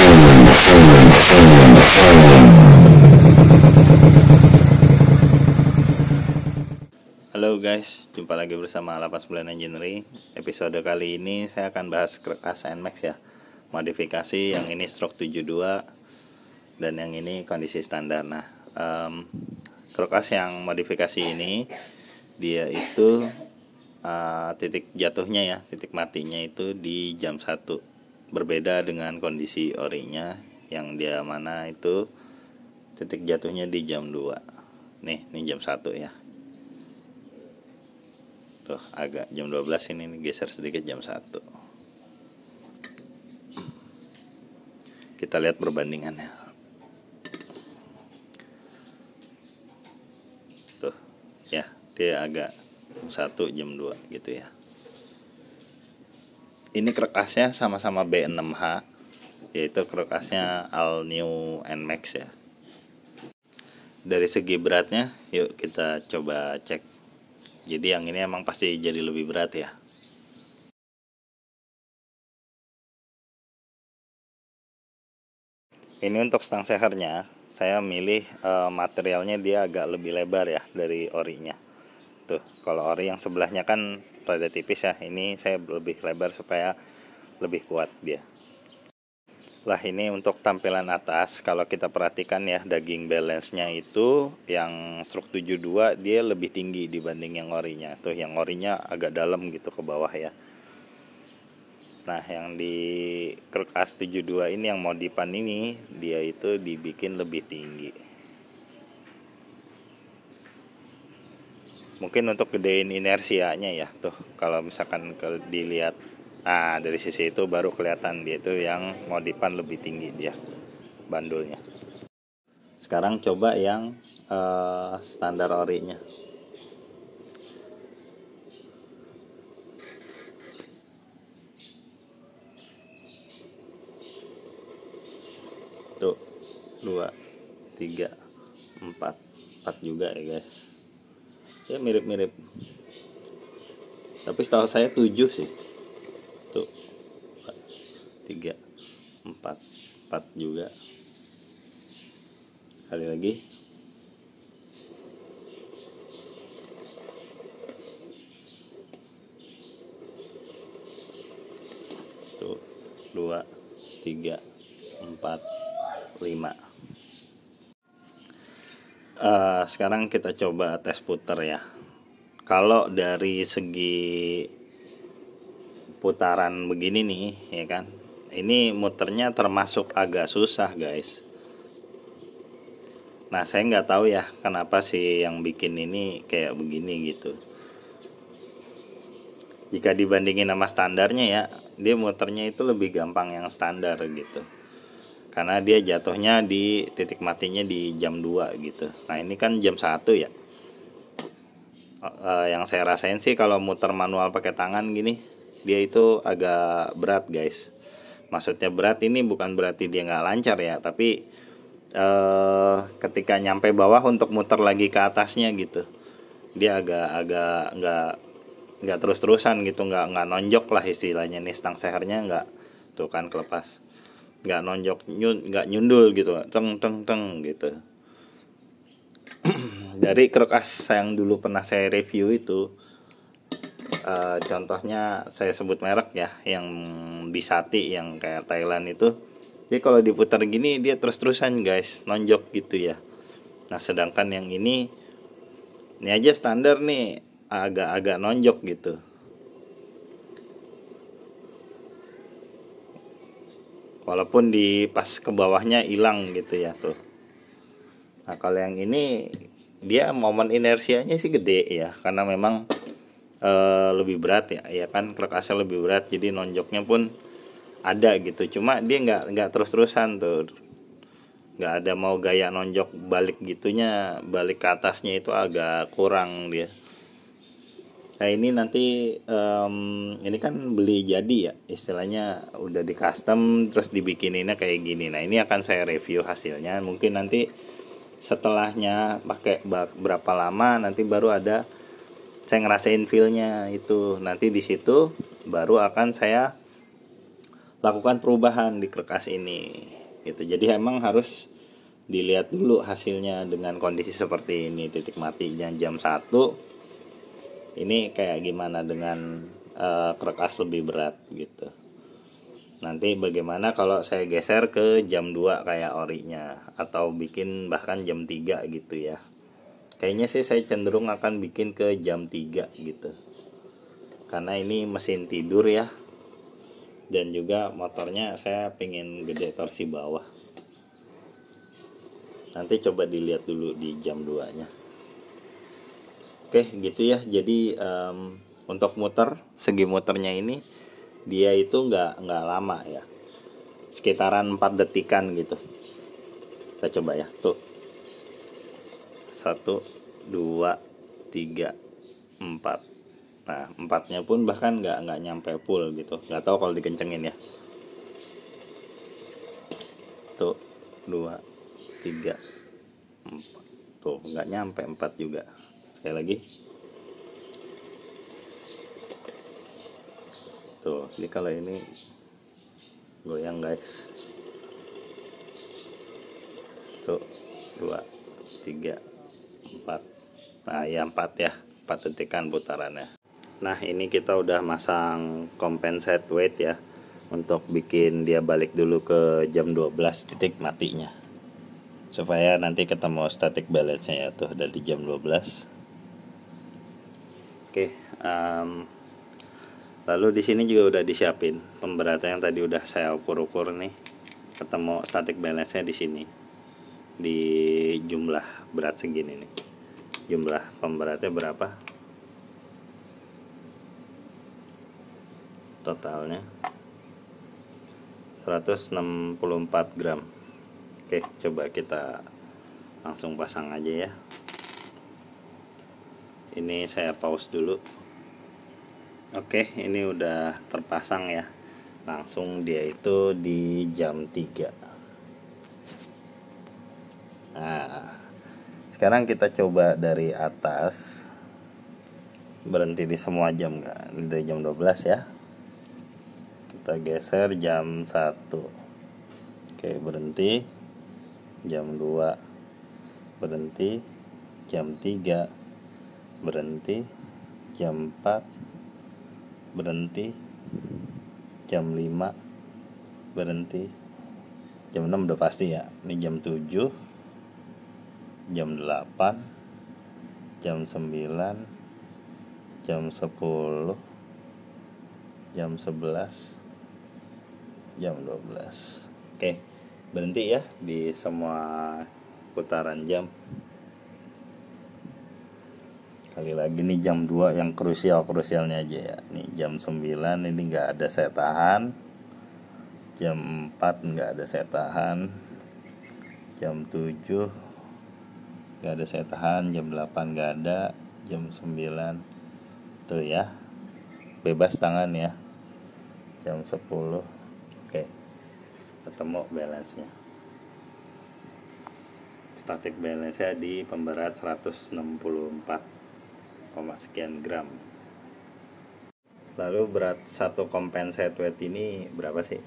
Halo guys, jumpa lagi bersama 89 Engineering. Episode kali ini saya akan bahas Krek-As NMAX ya. Modifikasi yang ini stroke 72 dan yang ini kondisi standar. Nah, Krek-As yang modifikasi ini dia itu titik jatuhnya ya, titik matinya itu di jam 1. Berbeda dengan kondisi orinya yang dia mana itu titik jatuhnya di jam 2. Nih jam 1 ya. Tuh agak jam 12 ini geser sedikit jam 1. Kita lihat perbandingannya. Tuh ya, dia agak 1 jam 2 gitu ya. Ini Krek-Asnya sama-sama B6H, yaitu Krek-Asnya All New NMAX ya. Dari segi beratnya yuk kita coba cek. Jadi yang ini emang pasti jadi lebih berat ya. Ini untuk stang sehernya, saya milih materialnya dia agak lebih lebar ya dari orinya. Tuh, kalau ori yang sebelahnya kan rada tipis ya, ini saya lebih lebar supaya lebih kuat dia. Lah ini untuk tampilan atas, kalau kita perhatikan ya, daging balance-nya itu yang stroke 72 dia lebih tinggi dibanding yang orinya. Tuh yang orinya agak dalam gitu ke bawah ya. Nah yang di Krek-As 72 ini yang modifan ini dia itu dibikin lebih tinggi. Mungkin untuk gedein inersianya ya. Tuh kalau misalkan dilihat, nah dari sisi itu baru kelihatan dia itu yang modifan lebih tinggi dia bandulnya. Sekarang coba yang standar orinya. Tuh 2, 3, 4 juga ya guys. Ya mirip-mirip. Tapi setahu saya 7 sih. Tuh 3, 4 juga. Kali lagi. Tuh 2, 3, 4, 5. Sekarang kita coba tes puter ya. Kalau dari segi putaran begini nih ya kan, ini muternya termasuk agak susah guys. Nah saya nggak tahu ya kenapa sih yang bikin ini kayak begini gitu. Jika dibandingin sama standarnya ya, dia muternya itu lebih gampang yang standar gitu. Karena dia jatuhnya di titik matinya di jam 2 gitu. Nah ini kan jam 1 ya. Yang saya rasain sih kalau muter manual pakai tangan gini, dia itu agak berat guys. Maksudnya berat ini bukan berarti dia nggak lancar ya, tapi ketika nyampe bawah untuk muter lagi ke atasnya gitu, dia agak nggak terus-terusan gitu, nggak nonjok lah istilahnya nih, stang sehernya nggak, tuh kan kelepas, nggak nonjok, nggak nyundul gitu, teng gitu. Dari Krek-As yang dulu pernah saya review itu, contohnya saya sebut merek ya, yang Bisati yang kayak Thailand itu, dia kalau diputar gini dia terus-terusan guys, nonjok gitu ya. Nah sedangkan yang ini aja standar nih agak nonjok gitu. Walaupun di pas ke bawahnya hilang gitu ya tuh. Nah kalau yang ini dia momen inersianya sih gede ya, karena memang lebih berat ya kan, Krek-Asnya lebih berat, jadi nonjoknya pun ada gitu. Cuma dia nggak terus-terusan tuh, nggak ada mau gaya nonjok balik gitunya, balik ke atasnya itu agak kurang dia. Nah ini nanti ini kan beli jadi ya, istilahnya udah di custom terus dibikininnya kayak gini. Nah ini akan saya review hasilnya. Mungkin nanti setelahnya pakai berapa lama nanti baru ada saya ngerasain feelnya itu. Nanti di situ baru akan saya lakukan perubahan di kerkas ini gitu. Jadi emang harus dilihat dulu hasilnya dengan kondisi seperti ini. Titik matinya jam 1 ini kayak gimana dengan kerkas lebih berat gitu. Nanti bagaimana kalau saya geser ke jam 2 kayak orinya, atau bikin bahkan jam 3 gitu ya. Kayaknya sih saya cenderung akan bikin ke jam 3 gitu, karena ini mesin tidur ya, dan juga motornya saya pengen gede torsi bawah. Nanti coba dilihat dulu di jam 2 nya. Oke gitu ya. Jadi untuk muter, segi muternya ini dia itu nggak lama ya, sekitaran 4 detikan gitu. Kita coba ya, tuh 1, 2, 3, 4. Nah 4-nya pun bahkan nggak nyampe full gitu. Nggak tahu kalau dikencengin ya. Tuh 2, 3, 4. Tuh nggak nyampe 4 juga. Sekali lagi. Tuh jadi kalau ini goyang guys. Tuh 2, 3, 4. Nah ya 4 ya, 4 detikan putarannya. Nah ini kita udah masang compensate weight ya, untuk bikin dia balik dulu ke jam 12 titik matinya, supaya nanti ketemu static balance nya ya. Tuh dari jam 12. Oke, lalu di sini juga udah disiapin pemberatnya yang tadi udah saya ukur-ukur nih. Ketemu static balance nya di sini, di jumlah berat segini nih. Jumlah pemberatnya berapa totalnya? 164 gram. Oke, coba kita langsung pasang aja ya. Ini saya pause dulu. Oke, ini udah terpasang ya. Langsung dia itu di jam 3. Nah, sekarang kita coba dari atas, berhenti di semua jam kan, dari jam 12 ya. Kita geser jam 1. Oke, berhenti. Jam 2 berhenti. Jam 3 berhenti. Jam 4 berhenti. Jam 5 berhenti. Jam 6 udah pasti ya. Ini jam 7, jam 8, jam 9, jam 10, jam 11, jam 12. Oke, berhenti ya di semua putaran jam. Kali lagi nih jam 2 yang krusialnya aja ya. Nih jam 9 ini nggak ada saya tahan. Jam 4 nggak ada saya tahan. Jam 7 nggak ada saya tahan. Jam 8 nggak ada. Jam 9 tuh ya, bebas tangan ya. Jam 10. Oke, ketemu balance nya. Static balance nya di pemberat 164 sekian gram. Lalu berat satu compensate weight ini berapa sih?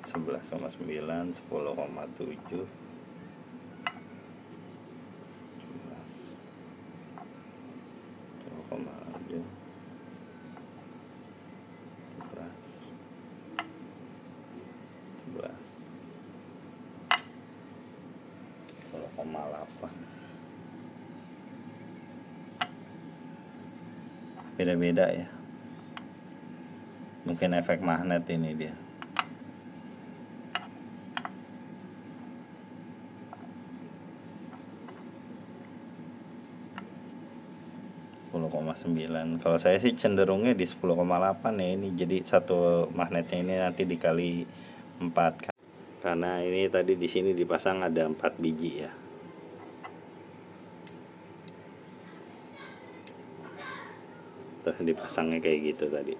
Sebelas koma 9, 10,7, 10,7, 10,8. Beda-beda ya. Mungkin efek magnet ini dia. Kalau saya sih cenderungnya di 10,8 ya ini. Jadi satu magnetnya ini nanti dikali 4, karena ini tadi di sini dipasang ada 4 biji ya. Tuh dipasangnya kayak gitu tadi.